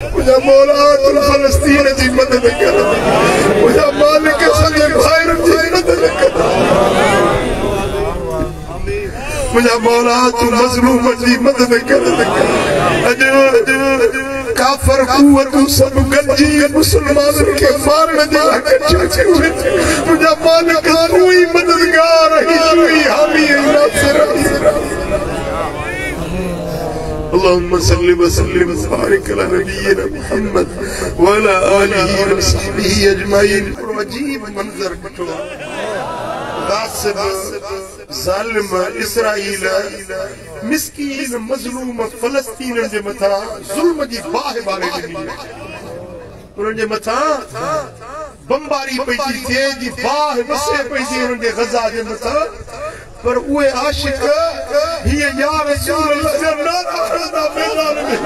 मुझा मौला तू फलस्तीन जी मदद कर, मुझा मालिक सजे भाइर जी मदद कर, मुझा मौला तू मजलूम जी मदद कर। अज काफर कुवत सब गंजी मुसलमानन के मारने दे मुझा मालिक तू ही मददगार ही तू ही हामी नासिर। अल्लाहुम्मा सल्लि व सल्लिम व बारिक अला नबिय्यिना मुहम्मद व अला आलिहि व सहबिहि अजमईन। अजीब मंजर ॾिठो, गासिब ज़ालिम इसराईल मिस्कीन मज़लूम फ़लस्तीन जे मथां ज़ुल्म जी बाहि बारे ॾिनी, उन्हनि जे मथां बमबारी पई थी थिए जी बाहि वसे पई थी उन्हनि जे ग़ज़ा जे मथां। पर उहे आशिक हीअ या रसूल अल्लाह जा नारा खणंदा मैदान में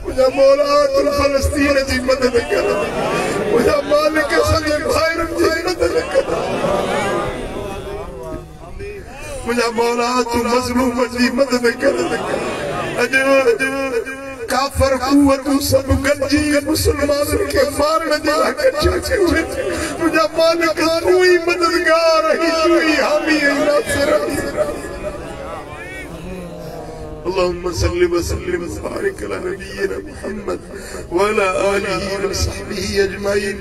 मुझा मौला तू फलस्तीन जी मदद कर, मुझा मालिक सजे भाइर जी मदद कर, मुझा मौला तू मजलूम जी मदद कर। अज काफर कुवत सब गंजी मुसलमानन के मारने दे मुझा मालिक तू ही मददगार ही तू ही हामी नासिर। अल्लाहुम्मा सल्लि व सल्लिम व बारिक अला नबिय्यिना मुहम्मद व अला आलिहि व सहबिहि अजमईन।